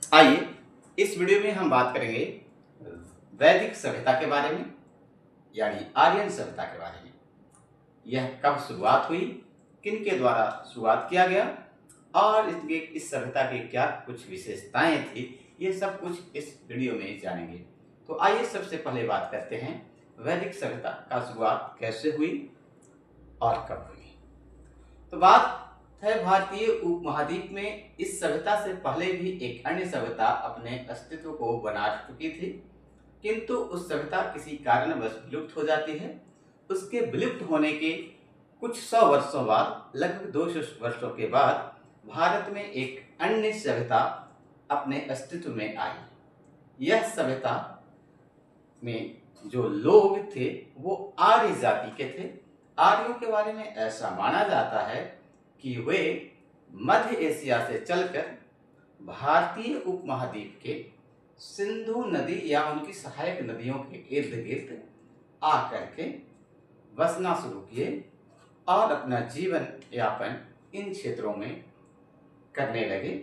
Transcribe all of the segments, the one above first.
आइए इस वीडियो में हम बात करेंगे वैदिक सभ्यता के बारे में, यानी आर्यन सभ्यता के बारे में। यह कब शुरुआत हुई, किन के द्वारा शुरुआत किया गया और इस सभ्यता की क्या कुछ विशेषताएं थी, ये सब कुछ इस वीडियो में जानेंगे। तो आइए सबसे पहले बात करते हैं वैदिक सभ्यता का शुरुआत कैसे हुई और कब हुई। तो बात है भारतीय उपमहाद्वीप में इस सभ्यता से पहले भी एक अन्य सभ्यता अपने अस्तित्व को बना चुकी थी, किंतु उस सभ्यता किसी कारणवश विलुप्त हो जाती है। उसके विलुप्त होने के कुछ 100 वर्षों बाद, लगभग 200 वर्षों के बाद, भारत में एक अन्य सभ्यता अपने अस्तित्व में आई। यह सभ्यता में जो लोग थे वो आर्य जाति के थे। आर्यों के बारे में ऐसा माना जाता है कि वे मध्य एशिया से चलकर भारतीय उपमहाद्वीप के सिंधु नदी या उनकी सहायक नदियों के इर्द गिर्द आकर के बसना शुरू किए और अपना जीवन यापन इन क्षेत्रों में करने लगे।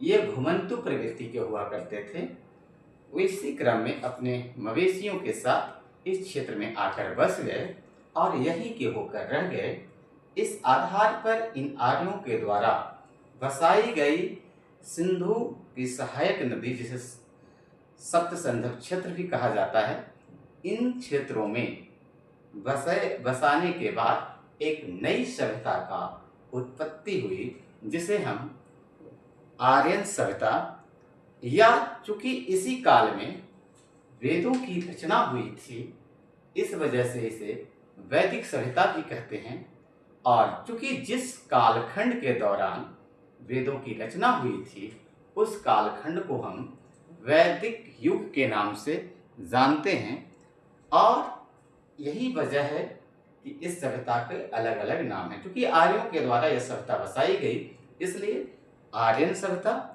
ये घुमंतु प्रवृत्ति के हुआ करते थे। वे इसी क्रम में अपने मवेशियों के साथ इस क्षेत्र में आकर बस गए और यहीं के होकर रह गए। इस आधार पर इन आर्यों के द्वारा बसाई गई सिंधु की सहायक नदी, जिसे सप्तसंधव क्षेत्र भी कहा जाता है, इन क्षेत्रों में बसाने के बाद एक नई सभ्यता का उत्पत्ति हुई, जिसे हम आर्यन सभ्यता, या चूंकि इसी काल में वेदों की रचना हुई थी इस वजह से इसे वैदिक सभ्यता भी कहते हैं। और चूंकि जिस कालखंड के दौरान वेदों की रचना हुई थी उस कालखंड को हम वैदिक युग के नाम से जानते हैं, और यही वजह है कि इस सभ्यता के अलग अलग नाम हैं। क्योंकि आर्यों के द्वारा यह सभ्यता बसाई गई, इसलिए आर्यन सभ्यता।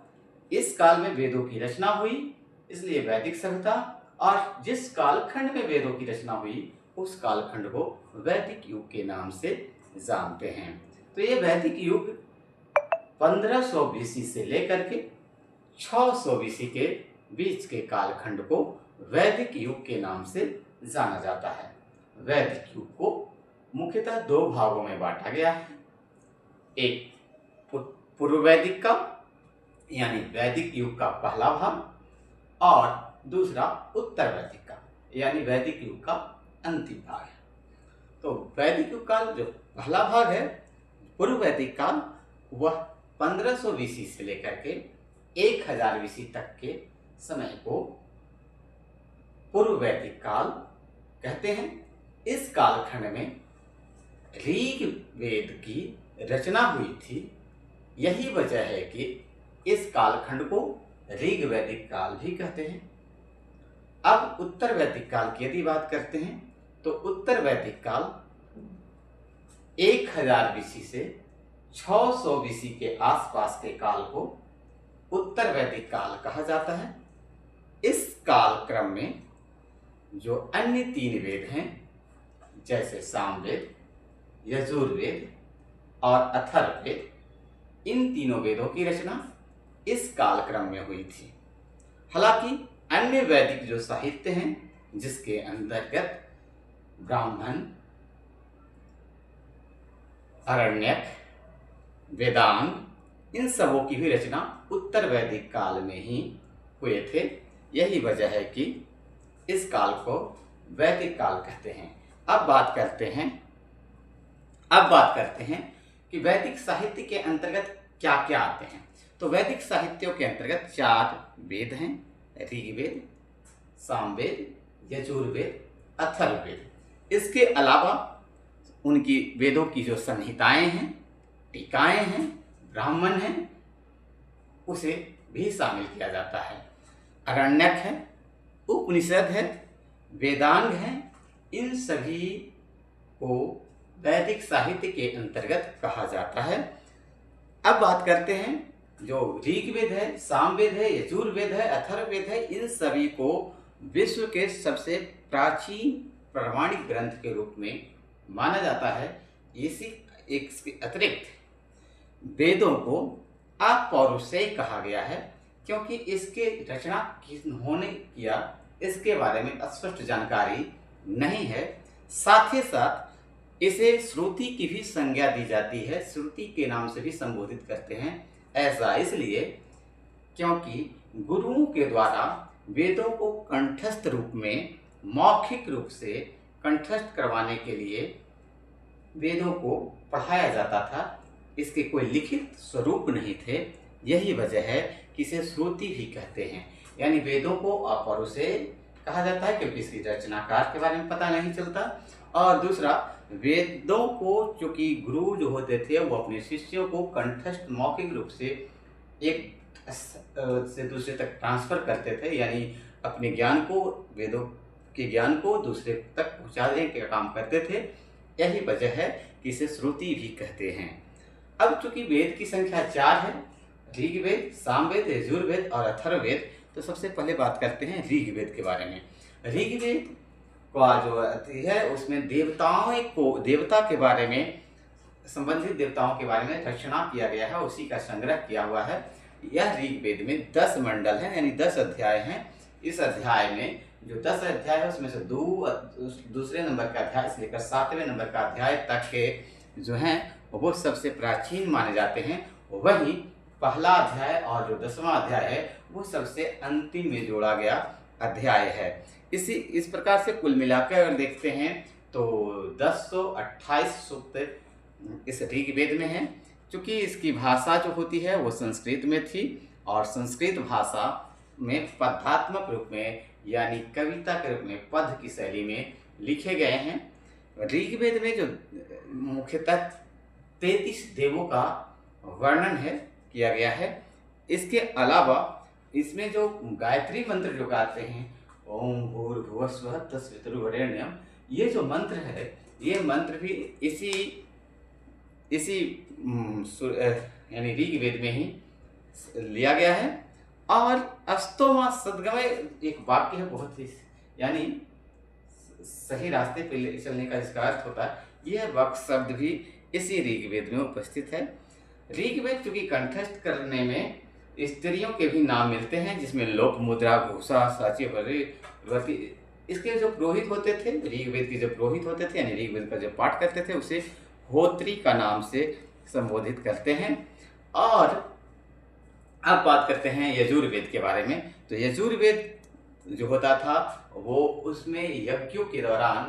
इस काल में वेदों की रचना हुई, इसलिए वैदिक सभ्यता। और जिस कालखंड में वेदों की रचना हुई उस कालखंड को वैदिक युग के नाम से जानते हैं। तो ये वैदिक युग 1500 BC से लेकर के 600 BC के बीच के कालखंड को वैदिक युग के नाम से जाना जाता है। वैदिक युग को मुख्यतः 2 भागों में बांटा गया है। एक पूर्व वैदिक का, यानी वैदिक युग का पहला भाग, और दूसरा उत्तर वैदिक का, यानी वैदिक युग का अंतिम भाग है। तो वैदिक युग का जो पहला भाग है, पूर्व वैदिक काल, वह 1500 BC से लेकर के 1000 BC तक के समय को पूर्व वैदिक काल कहते हैं। इस कालखंड में ऋग वेद की रचना हुई थी। यही वजह है कि इस कालखंड को ऋग वैदिक काल भी कहते हैं। अब उत्तर वैदिक काल की यदि बात करते हैं तो उत्तर वैदिक काल 1000 BC से 600 BC के आसपास के काल को उत्तर वैदिक काल कहा जाता है। इस काल क्रम में जो अन्य 3 वेद हैं, जैसे सामवेद, यजुर्वेद और अथर्ववेद, इन तीनों वेदों की रचना इस कालक्रम में हुई थी। हालांकि अन्य वैदिक जो साहित्य हैं, जिसके अंतर्गत ब्राह्मण, अरण्यक, वेदांग, इन सबों की भी रचना उत्तर वैदिक काल में ही हुए थे। यही वजह है कि इस काल को वैदिक काल कहते हैं। अब बात करते हैं कि वैदिक साहित्य के अंतर्गत क्या क्या आते हैं। तो वैदिक साहित्यों के अंतर्गत 4 वेद हैं: ऋग्वेद, सामवेद, यजुर्वेद, अथर्ववेद। इसके अलावा उनकी वेदों की जो संहिताएं हैं, टीकाएं हैं, ब्राह्मण हैं, उसे भी शामिल किया जाता है। अरण्यक है, उपनिषद है, वेदांग है, इन सभी को वैदिक साहित्य के अंतर्गत कहा जाता है। अब बात करते हैं जो ऋग्वेद है, सामवेद है, यजुर्वेद है, अथर्ववेद है, इन सभी को विश्व के सबसे प्राचीन प्रमाणिक ग्रंथ के रूप में माना जाता है। इसके अतिरिक्त वेदों को अपौरुषेय कहा गया है, क्योंकि इसके रचना किन्होंने किया इसके बारे में स्पष्ट जानकारी नहीं है। साथ ही साथ इसे श्रुति की भी संज्ञा दी जाती है, श्रुति के नाम से भी संबोधित करते हैं। ऐसा इसलिए क्योंकि गुरुओं के द्वारा वेदों को कंठस्थ रूप में, मौखिक रूप से कंठस्थ करवाने के लिए वेदों को पढ़ाया जाता था। इसके कोई लिखित स्वरूप नहीं थे। यही वजह है कि इसे श्रुति भी कहते हैं। यानी वेदों को अपरों से कहा जाता है क्योंकि इसकी रचनाकार के बारे में पता नहीं चलता। और दूसरा, वेदों को चूंकि गुरु जो होते थे वो अपने शिष्यों को कंठस्थ मौखिक रूप से एक से दूसरे तक ट्रांसफर करते थे, यानी अपने ज्ञान को, वेदों के ज्ञान को दूसरे तक पहुंचाने का काम करते थे। यही वजह है कि इसे श्रुति भी कहते हैं। अब चूंकि वेद की संख्या 4 है, ऋग्वेद, सामवेद, यजुर्वेद और अथर्ववेद, तो सबसे पहले बात करते हैं ऋग्वेद के बारे में। ऋग्वेद का जो है उसमें देवता के बारे में, संबंधित देवताओं के बारे में रचना किया गया है, उसी का संग्रह किया हुआ है। यह ऋग्वेद में 10 मंडल हैं, यानी 10 अध्याय हैं। इस अध्याय में जो 10 अध्याय है उसमें से दूसरे नंबर का अध्याय से लेकर 7वें नंबर का अध्याय तक के जो हैं वो सबसे प्राचीन माने जाते हैं। वहीं पहला अध्याय और जो 10वां अध्याय है वो सबसे अंतिम में जोड़ा गया अध्याय है। इस प्रकार से कुल मिलाकर अगर देखते हैं तो 1028 सूक्त इस ऋग्वेद में है। चूँकि इसकी भाषा जो होती है वो संस्कृत में थी और संस्कृत भाषा में पदात्मक रूप में, यानी कविता के रूप में, पद की शैली में लिखे गए हैं। ऋग्वेद में जो मुख्यतः 33 देवों का वर्णन है किया गया है। इसके अलावा इसमें जो गायत्री मंत्र जो गाते हैं, ओम भूर्भुवस्वः तत्सवितुर्वरेण्यम, ये जो मंत्र है ये मंत्र भी इसी यानी ऋग्वेद में ही लिया गया है। और अस्तोमा सद्गमय एक वाक्य है, बहुत ही यानी सही रास्ते पे चलने का इसका अर्थ होता है। यह वाक्य शब्द भी इसी ऋग्वेद में उपस्थित है। ऋग्वेद चूंकि कंठस्थ करने में स्त्रियों के भी नाम मिलते हैं, जिसमें लोपमुद्रा, घोषा, साचिव्रती, इसके जो पुरोहित होते थे, ऋग्वेद के जो पुरोहित होते थे, यानी ऋग्वेद का जो पाठ करते थे उसे होत्री का नाम से संबोधित करते हैं। और अब बात करते हैं यजुर्वेद के बारे में। तो यजुर्वेद जो होता था वो उसमें यज्ञों के दौरान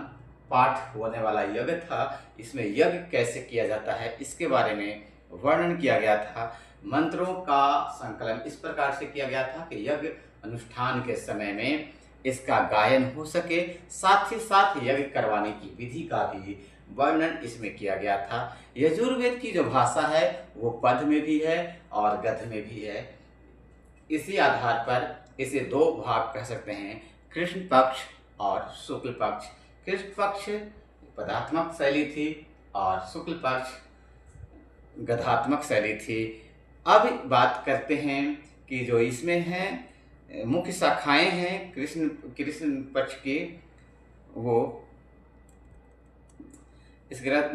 पाठ होने वाला यज्ञ था। इसमें यज्ञ कैसे किया जाता है इसके बारे में वर्णन किया गया था। मंत्रों का संकलन इस प्रकार से किया गया था कि यज्ञ अनुष्ठान के समय में इसका गायन हो सके, साथ ही साथ यज्ञ करवाने की विधि का भी वर्णन इसमें किया गया था। यजुर्वेद की जो भाषा है वो पद में भी है और गद्य में भी है। इसी आधार पर इसे 2 भाग कह सकते हैं, कृष्ण पक्ष और शुक्ल पक्ष। कृष्ण पक्ष पदात्मक शैली थी और शुक्ल पक्ष गद्यात्मक शैली थी। अब बात करते हैं कि जो इसमें है मुख्य शाखाएं हैं कृष्ण पक्ष की, वो इस ग्रंथ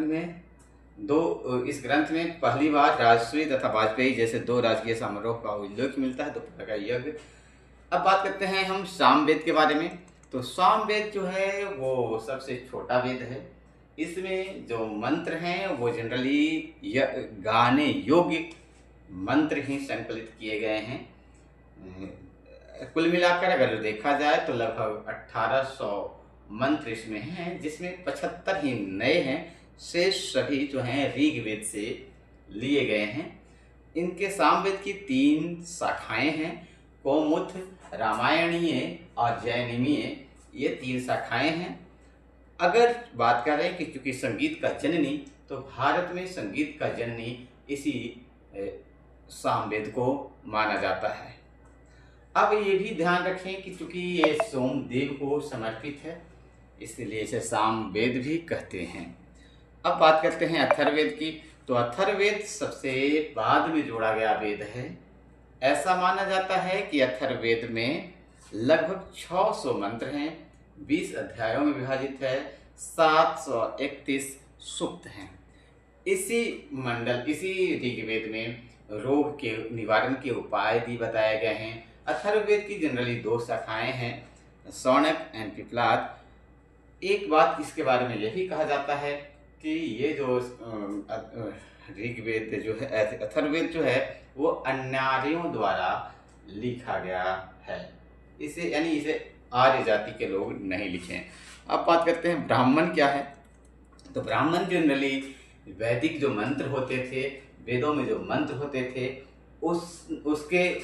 में पहली बार राजसूय तथा वाजपेयी जैसे 2 राजकीय समारोह का उल्लेख मिलता है, 2 प्रकार का यज्ञ। अब बात करते हैं हम सामवेद के बारे में। तो सामवेद जो है वो सबसे छोटा वेद है। इसमें जो मंत्र हैं वो जनरली गाने योग्य मंत्र ही संकलित किए गए हैं। कुल मिलाकर अगर देखा जाए तो लगभग 1800 मंत्र इसमें हैं, जिसमें 75 ही नए हैं, शेष सभी जो हैं ऋग्वेद से लिए गए हैं। इनके सामवेद की 3 शाखाएं हैं, कौमुद, रामायणीय और जैनिमीय, ये 3 शाखाएं हैं। अगर बात करें कि चूँकि संगीत का जननी, तो भारत में संगीत का जननी इसी सामवेद को माना जाता है। अब ये भी ध्यान रखें कि चूँकि ये सोमदेव को समर्पित है, इसलिए इसे सामवेद भी कहते हैं। अब बात करते हैं अथर्ववेद की। तो अथर्ववेद सबसे बाद में जोड़ा गया वेद है। ऐसा माना जाता है कि अथर्ववेद में लगभग 600 मंत्र हैं, 20 अध्यायों में विभाजित है, 731 सूक्त हैं। इसी ऋग्वेद में रोग के निवारण के उपाय भी बताए गए हैं। अथर्ववेद की जनरली 2 शाखाएं हैं, शौनक एंड पिपलाद। एक बात इसके बारे में यही कहा जाता है कि ये जो ऋग्वेद जो है, अथर्ववेद जो है, वो अन्यार्यों द्वारा लिखा गया है। इसे यानी इसे आर्य जाति के लोग नहीं लिखे हैं। अब बात करते हैं ब्राह्मण क्या है। तो ब्राह्मण जनरली वैदिक जो मंत्र होते थे, वेदों में जो मंत्र होते थे, उसके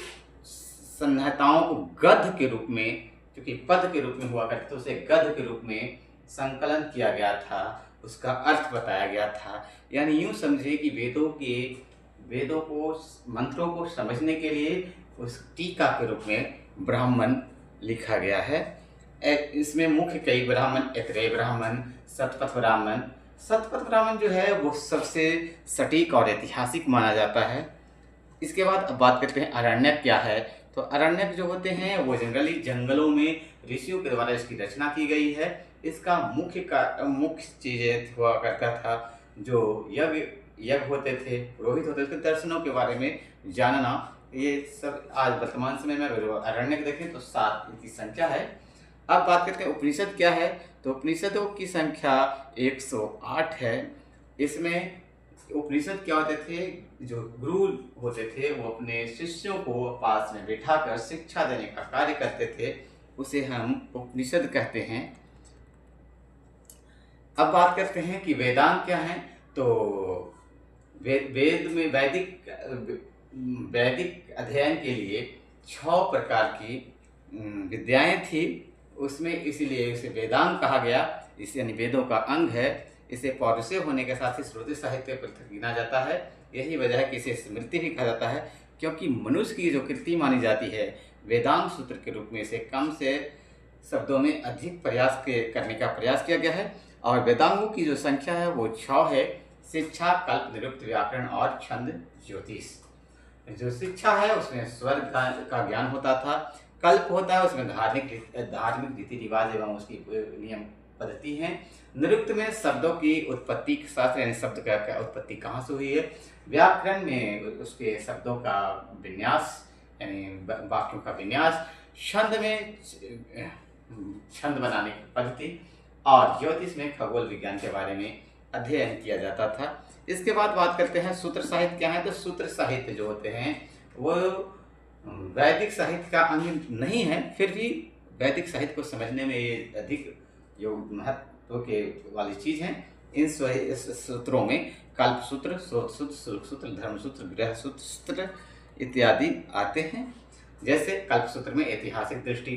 संहिताओं को गद्य के रूप में, क्योंकि पद के रूप में हुआ करते थे, उसे गद्य के रूप में संकलन किया गया था, उसका अर्थ बताया गया था। यानी यूँ समझिए कि वेदों को, मंत्रों को समझने के लिए उस टीका के रूप में ब्राह्मण लिखा गया है। इसमें मुख्य कई ब्राह्मण, ऐतरेय ब्राह्मण, शतपथ ब्राह्मण। शतपथ ब्राह्मण जो है वो सबसे सटीक और ऐतिहासिक माना जाता है। इसके बाद अब बात करते हैं अरण्यक क्या है। तो अरण्यक जो होते हैं वो जनरली जंगलों में ऋषियों के द्वारा इसकी रचना की गई है। इसका मुख्य चीज़ें हुआ करता था, जो यज्ञ होते थे, पुरोहित होते थे, दर्शनों के बारे में जानना, ये सब आज वर्तमान समय में अरण्यक देखें तो 7 इनकी संख्या है। अब बात करते हैं उपनिषद क्या है। तो उपनिषदों की संख्या 108 है। इसमें उपनिषद क्या होते थे, जो गुरु होते थे वो अपने शिष्यों को पास में बिठाकर शिक्षा देने का कार्य करते थे, उसे हम उपनिषद कहते हैं। अब बात करते हैं कि वेदांत क्या है। तो वेद में वैदिक अध्ययन के लिए 6 प्रकार की विद्याएं थी, उसमें इसीलिए इसे वेदांत कहा गया। इसे यानी वेदों का अंग है। इसे पौरुषेय होने के साथ ही श्रुति साहित्य पृथक गिना जाता है। यही वजह है कि इसे स्मृति भी कहा जाता है, क्योंकि मनुष्य की जो कृति मानी जाती है, वेदांत सूत्र के रूप में इसे कम से शब्दों में अधिक करने का प्रयास किया गया है। और वेदांगों की जो संख्या है वो 6 है। शिक्षा, कल्प, निरुक्त, व्याकरण और छंद, ज्योतिष। जो शिक्षा है उसमें स्वर का ज्ञान होता था। कल्प होता है, उसमें धार्मिक रीति रिवाज एवं उसकी नियम पद्धति है। निरुक्त में शब्दों की उत्पत्ति शास्त्र, यानी शब्द का उत्पत्ति कहाँ से हुई है। व्याकरण में उसके शब्दों का विन्यास, यानी वाक्यों का विन्यास। छंद में छंद बनाने की पद्धति। और ज्योतिष में खगोल विज्ञान के बारे में अध्ययन किया जाता था। इसके बाद बात करते हैं सूत्र साहित्य क्या है। तो सूत्र साहित्य जो होते हैं वो वैदिक साहित्य का अंग नहीं है, फिर भी वैदिक साहित्य को समझने में ये अधिक जो महत्व के वाली चीज़ है। इन सूत्रों में कल्प सूत्र, स्रोत सूत्र, शुल्क सूत्र, धर्म सूत्र, गृह सूत्र इत्यादि आते हैं। जैसे कल्प सूत्र में ऐतिहासिक दृष्टि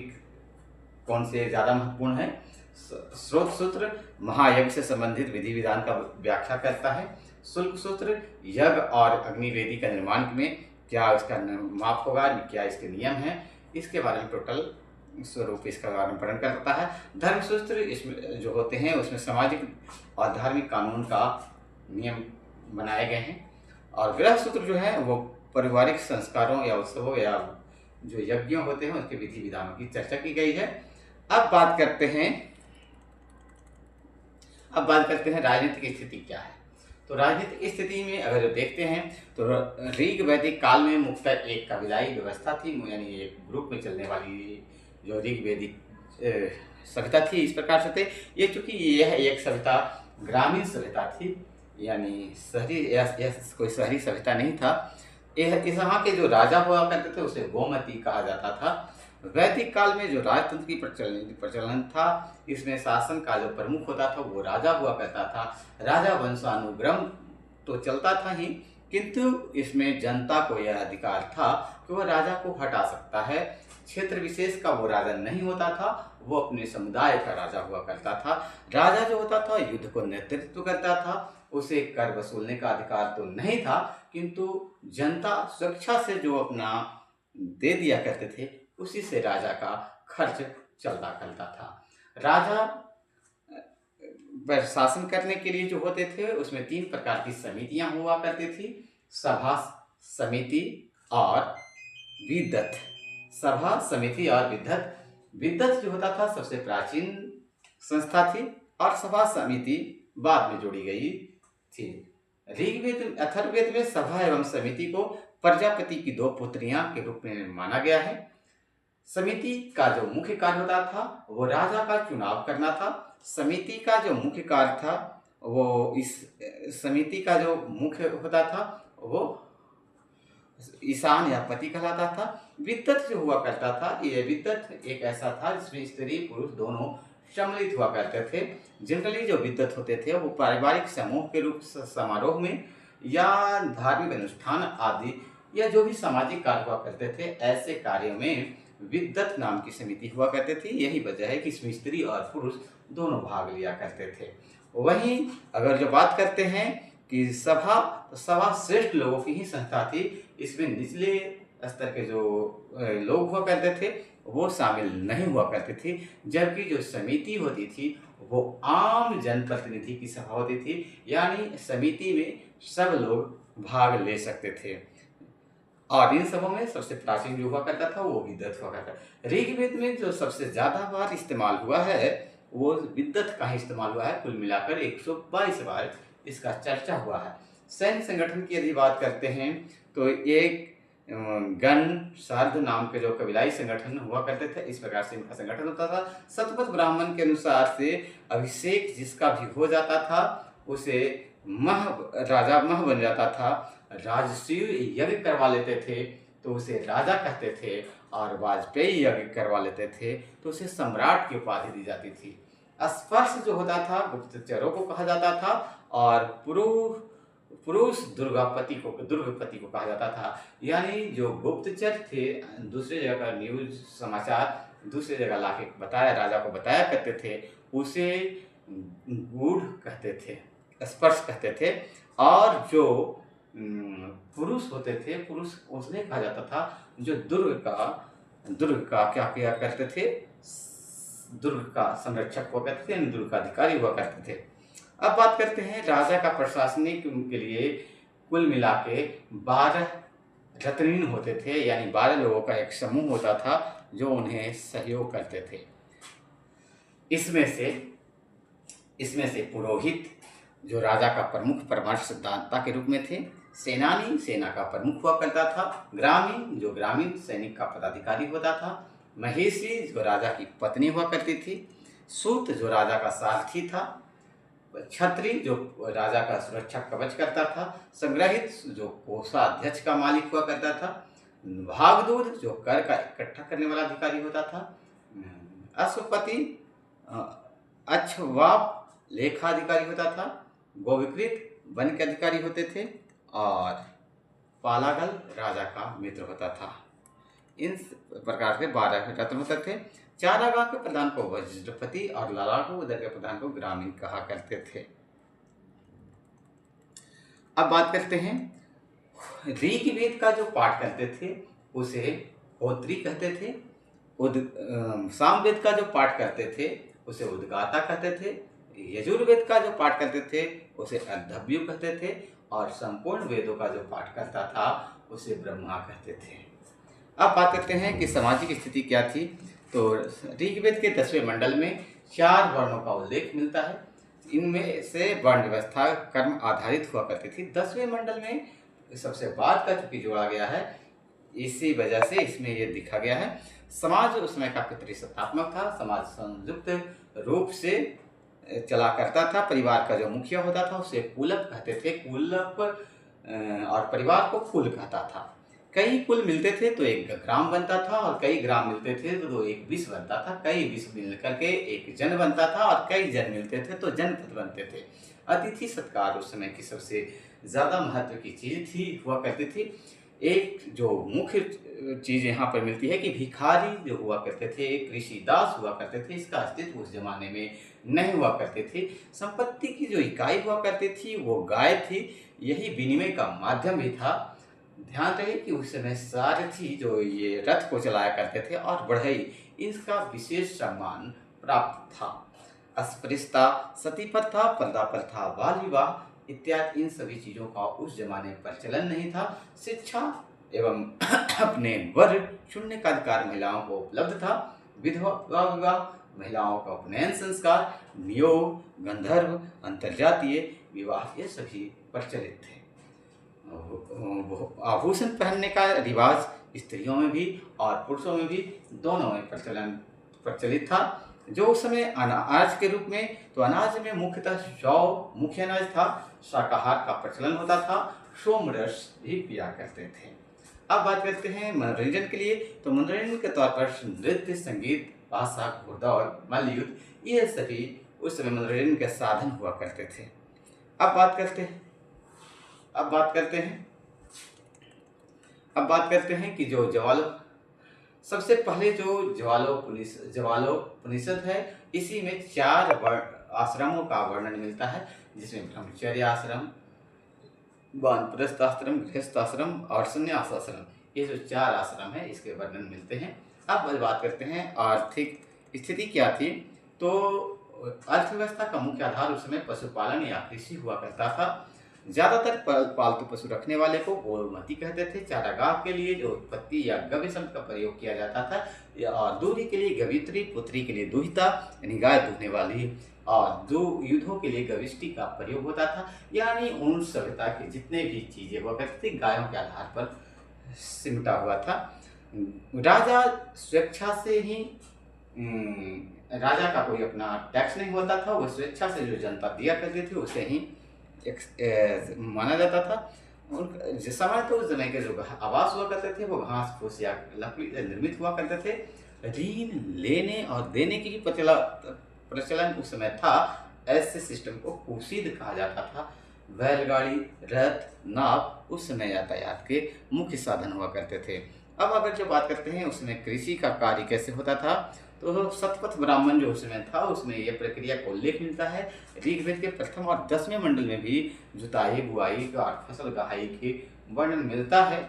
कौन से ज़्यादा महत्वपूर्ण है। स्रोत सूत्र महायज्ञ से संबंधित विधि विधान का व्याख्या करता है। शुल्क सूत्र यज्ञ और अग्निवेदी का निर्माण में क्या इसका माप होगा, क्या इसके नियम हैं, इसके बारे में टोटल स्वरूप इसका बारे में वर्णन करता है। धर्म सूत्र इसमें जो होते हैं उसमें सामाजिक और धार्मिक कानून का नियम बनाए गए हैं। और गृह सूत्र जो है वो पारिवारिक संस्कारों या उत्सवों या जो यज्ञ होते हैं उसके विधि विधानों की चर्चा की गई है। अब बात करते हैं राजनीतिक स्थिति क्या है। तो राजनीतिक स्थिति में अगर देखते हैं तो ऋग वैदिक काल में मुख्यतः एक कबीलाई व्यवस्था थी, यानी एक ग्रुप में चलने वाली जो ऋग वैदिक सभ्यता थी, इस प्रकार से थे ये। चूँकि यह एक सभ्यता ग्रामीण सभ्यता थी, यानी कोई शहरी सभ्यता नहीं था। यहाँ के जो राजा हुआ करते थे उसे गोमती कहा जाता था। वैदिक काल में जो राजतंत्र की प्रचलन था, इसमें शासन का जो प्रमुख होता था वो राजा हुआ करता था। राजा वंशानुक्रम तो चलता था ही, किंतु इसमें जनता को यह अधिकार था कि वह राजा को हटा सकता है। क्षेत्र विशेष का वो राजा नहीं होता था, वो अपने समुदाय का राजा हुआ करता था। राजा जो होता था युद्ध को नेतृत्व करता था, उसे कर वसूलने का अधिकार तो नहीं था, किंतु जनता स्वेच्छा से जो अपना दे दिया करते थे उसी से राजा का खर्च चलता करता था। राजा पर शासन करने के लिए जो होते थे उसमें 3 प्रकार की समितियां हुआ करती थी, सभा, समिति और विद्वत। सभा, समिति और विद्वत। विद्वत जो होता था सबसे प्राचीन संस्था थी और सभा समिति बाद में जोड़ी गई थी। ऋग्वेद अथर्ववेद में सभा एवं समिति को प्रजापति की दो पुत्रियां के रूप में माना गया है। समिति का जो मुख्य कार्य होता था वो राजा का चुनाव करना था। समिति का जो मुख्य कार्य था वो इस समिति का जो मुख्य होता था वो ईशान या पति कहलाता था। विद्वत जो हुआ करता था, ये विद्वत एक ऐसा था जिसमें स्त्री पुरुष दोनों सम्मिलित हुआ करते थे। जनरली जो विद्वत होते थे वो पारिवारिक समूह के रूप समारोह में या धार्मिक अनुष्ठान आदि या जो भी सामाजिक कार्य हुआ करते थे, ऐसे कार्यों में विद्वत नाम की समिति हुआ करते थे। यही वजह है कि इसमें स्त्री और पुरुष दोनों भाग लिया करते थे। वहीं अगर जो बात करते हैं कि सभा, तो सभा श्रेष्ठ लोगों की ही संस्था थी। इसमें निचले स्तर के जो लोग हुआ करते थे वो शामिल नहीं हुआ करते थे, जबकि जो समिति होती थी वो आम जनप्रतिनिधि की सभा होती थी, यानी समिति में सब लोग भाग ले सकते थे। और इन सबों में सबसे प्राचीन जो हुआ करता था वो विद्वत हुआ करता था। ऋग्वेद में जो सबसे ज्यादा बार इस्तेमाल हुआ है वो विद्वत का ही इस्तेमाल हुआ है। कुल मिलाकर 122 बार इसका चर्चा हुआ है। सैन्य संगठन की यदि बात करते हैं तो एक गण सार्ध नाम के जो कबीलाई संगठन हुआ करते थे, इस प्रकार से इनका संगठन होता था। शतपथ ब्राह्मण के अनुसार से अभिषेक जिसका भी हो जाता था उसे राजा मह बन जाता था। राजसूय यज्ञ करवा लेते थे तो उसे राजा कहते थे, और वाजपेयी यज्ञ करवा लेते थे तो उसे सम्राट की उपाधि दी जाती थी। स्पर्श जो होता था गुप्तचरों को कहा जाता था, और पुरुष दुर्गपति को कहा जाता था। यानी जो गुप्तचर थे दूसरे जगह का न्यूज समाचार दूसरे जगह लाके राजा को बताया करते थे, उसे गूढ़ कहते थे, स्पर्श कहते थे। और जो पुरुष होते थे, पुरुष उसने कहा जाता था जो दुर्ग का क्या किया करते थे, दुर्ग का संरक्षक हुआ करते थे, दुर्ग का अधिकारी हुआ करते थे। अब बात करते हैं राजा का प्रशासनिक के लिए कुल मिला के 12 रत्नीन होते थे, यानी 12 लोगों का एक समूह होता था जो उन्हें सहयोग करते थे। इसमें से पुरोहित जो राजा का प्रमुख परमार्थ सिद्धांता के रूप में थे, सेनानी सेना का प्रमुख हुआ करता था, ग्रामीण जो ग्रामीण सैनिक का पदाधिकारी होता था, महेशी जो राजा की पत्नी हुआ करती थी, सूत जो राजा का सारथी था, छत्री जो राजा का सुरक्षा कवच करता था, संग्रहित जो कोषाध्यक्ष का मालिक हुआ करता था, भागदूत जो कर का इकट्ठा करने वाला अधिकारी होता था, अश्वपति अक्षवाप लेखाधिकारी होता था, गोविकृत वन के अधिकारी होते थे, और पालागल राजा का मित्र होता था। इन प्रकार के 12 रत्न होते थे। चारागाह के प्रधान को वज्रपति और लाला को उदर के प्रधान को ग्रामीण कहा करते थे। अब बात करते हैं ऋग्वेद का जो पाठ करते थे उसे होत्री कहते थे। सामवेद का जो पाठ करते थे उसे उद्गाता कहते थे। यजुर्वेद का जो पाठ करते थे उसे अर्धव्यु कहते थे, और संपूर्ण वेदों का जो पाठ करता था उसे ब्रह्मा कहते थे। अब बात करते हैं कि सामाजिक स्थिति क्या थी। तो ऋग्वेद के 10वें मंडल में 4 वर्णों का उल्लेख मिलता है। इनमें से वर्ण व्यवस्था कर्म आधारित हुआ करती थी। 10वें मंडल में सबसे बाद का चूंकि जोड़ा गया है, इसी वजह से इसमें ये दिखा गया है। समाज उस समय का पितृसत्तात्मक था। समाज संयुक्त रूप से चला करता था। परिवार का जो मुखिया होता था उसे कुलप कहते थे। कुलप और परिवार को कुल कहता था। कई कुल मिलते थे तो एक ग्राम बनता था, और कई ग्राम मिलते थे तो एक विश्व बनता था। कई विश्व मिल करके एक जन बनता था, और कई जन मिलते थे तो जनपद बनते थे। अतिथि सत्कार उस समय की सबसे ज़्यादा महत्व की चीज़ हुआ करती थी। एक जो मुख्य चीज़ यहाँ पर मिलती है कि भिखारी जो हुआ करते थे, कृषि दास हुआ करते थे, इसका अस्तित्व उस जमाने में नहीं हुआ करते थे। संपत्ति की जो इकाई हुआ करती थी वो गाय थी। यही विनिमय का माध्यम भी था। ध्यान रहे कि उस समय सारथी जो ये रथ को चलाया करते थे और बढ़ई, इसका विशेष सम्मान प्राप्त था। अस्पृश्यता, सती प्रथा, पर्दा प्रथा, बाल विवाह इत्यादि इन सभी चीज़ों का उस जमाने पर चलन नहीं था। शिक्षा एवं अपने वर चुनने का अधिकार महिलाओं को उपलब्ध था। विधवा विवाह, महिलाओं का उपनयन संस्कार, नियोग, गंधर्व, अंतर्जातीय विवाह ये सभी प्रचलित थे। आभूषण पहनने का रिवाज स्त्रियों में भी और पुरुषों में भी दोनों में प्रचलित था। जो उस समय अनाज के रूप में, तो अनाज में मुख्यतः जौ मुख्य अनाज था। शाकाहार का प्रचलन होता था, सोमरस भी पिया करते थे। अब बात करते हैं मनोरंजन के लिए। तो मनोरंजन के तौर पर नृत्य, संगीत, भाषा, घुड़दौड़, मल्लयुद्ध, ये सभी उस समय मनोरंजन के साधन हुआ करते थे। अब बात करते हैं कि जो सबसे पहले जो ज्वालोपनिषद है, इसी में 4 आश्रमों का वर्णन मिलता है, जिसमें ब्रह्मचर्य आश्रम, वानप्रस्थ आश्रम, गृहस्थ आश्रम और संन्यास आश्रम, ये जो 4 आश्रम है इसके वर्णन मिलते हैं। अब बात करते हैं आर्थिक स्थिति क्या थी। तो अर्थव्यवस्था का मुख्य आधार उस समय पशुपालन या कृषि हुआ करता था। ज्यादातर पालतू पशु रखने वाले को गोमती कहते थे। चारागाह के लिए जो उत्पत्ति या गव्य शब्द का प्रयोग किया जाता था, और दूरी के लिए गवित्री, पुत्री के लिए दुहिता यानी गाय दूहने वाली, और दो युद्धों के लिए गविष्टि का प्रयोग होता था। यानी उन सभ्यता के जितने भी चीजें हुआ करती थी गायों के आधार पर सिमटा हुआ था। राजा स्वेच्छा से ही राजा का कोई अपना टैक्स नहीं होता था, वो स्वेच्छा से जो जनता दिया करती थी उसे ही माना जाता था। जिस समय तो उस समय के जो आवास हुआ करते थे वो घास फूस या लकड़ी से निर्मित हुआ करते थे। ऋण लेने और देने की प्रचलन उस समय था। ऐसे सिस्टम को कुशीद कहा जाता था। बैलगाड़ी, रथ, नाव उस समय यातायात के मुख्य साधन हुआ करते थे। अब अगर जो बात करते हैं उसमें कृषि का कार्य कैसे होता था, तो शतपथ ब्राह्मण जो उसमें था उसमें यह प्रक्रिया का उल्लेख मिलता है। ऋग्वेद के प्रथम और 10वें मंडल में भी जुताई, बुआई और फसल गहाई के वर्णन मिलता है।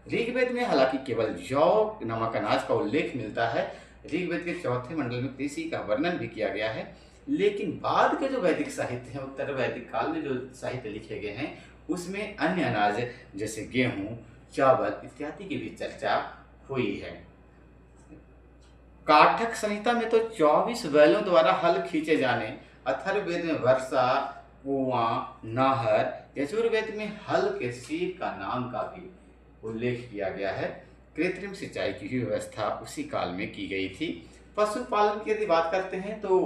ऋग्वेद में हालांकि केवल जौ नामक अनाज का उल्लेख मिलता है। ऋग्वेद के 4थे मंडल में कृषि का वर्णन भी किया गया है। लेकिन बाद के जो वैदिक साहित्य है, उत्तर वैदिक काल में जो साहित्य लिखे गए हैं, उसमें अन्य अनाज जैसे गेहूं, चावल इत्यादि की भी चर्चा हुई है। काठक संहिता में तो 24 बैलों द्वारा हल खींचे जाने, अथर्ववेद में वर्षा, कुआं, नाहर, यजुर्वेद में हल के सीर का नाम का भी उल्लेख किया गया है। कृत्रिम सिंचाई की भी व्यवस्था उसी काल में की गई थी। पशुपालन की यदि बात करते हैं तो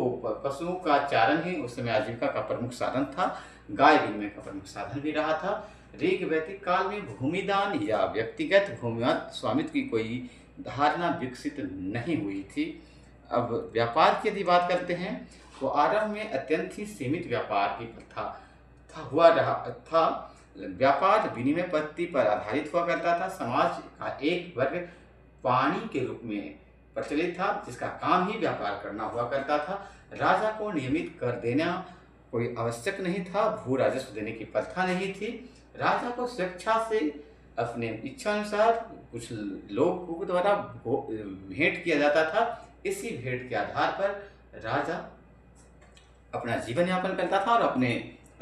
पशुओं का चारण ही उस समय आजीविका का प्रमुख साधन था। गाय भी इनमें का प्रमुख साधन भी रहा था। ऋग्वैदिक काल में भूमिदान या व्यक्तिगत भूमिगत स्वामित्व की कोई धारणा विकसित नहीं हुई थी। अब व्यापार की यदि बात करते हैं तो आरंभ में अत्यंत ही सीमित व्यापार की प्रथा हुआ रहा था। व्यापार विनिमय पद्धति पर आधारित हुआ करता था। समाज का एक वर्ग पानी के रूप में प्रचलित था, जिसका काम ही व्यापार करना हुआ करता था। राजा को नियमित कर देना कोई आवश्यक नहीं था। भू राजस्व देने की प्रथा नहीं थी। राजा को स्वेच्छा से अपने इच्छा अनुसार कुछ लोगों के द्वारा भेंट किया जाता था। इसी भेंट के आधार पर राजा अपना जीवन यापन करता था और अपने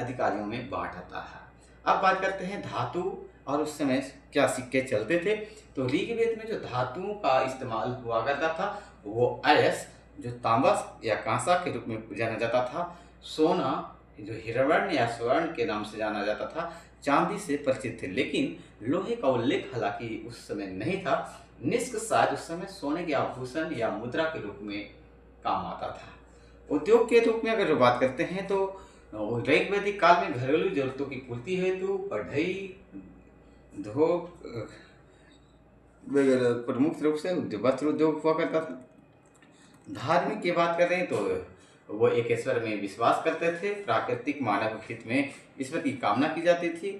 अधिकारियों में बांटता था। अब बात करते हैं धातु और उस समय क्या सिक्के चलते थे। तो ऋग्वेद में जो धातुओं का इस्तेमाल हुआ करता था वो अयस जो तांबा या कांसा के रूप में जाना जाता था, सोना जो हिरवर्ण या स्वर्ण के नाम से जाना जाता था, चांदी से परिचित थे। लेकिन लोहे का उल्लेख हालांकि उस समय नहीं था। निष्क शायद उस समय सोने के आभूषण या मुद्रा के रूप में काम आता था। उद्योग के रूप में अगर बात करते हैं तो ऋग्वैदिक काल में घरेलू जरूरतों की पूर्ति हेतु बढ़ई, धोख प्रमुख रूप से वस्त्र उद्योग हुआ करता था। धार्मिक की बात कर रहे हैं तो वो एक ईश्वर में विश्वास करते थे। प्राकृतिक मानव हित में ईश्वर की कामना की जाती थी।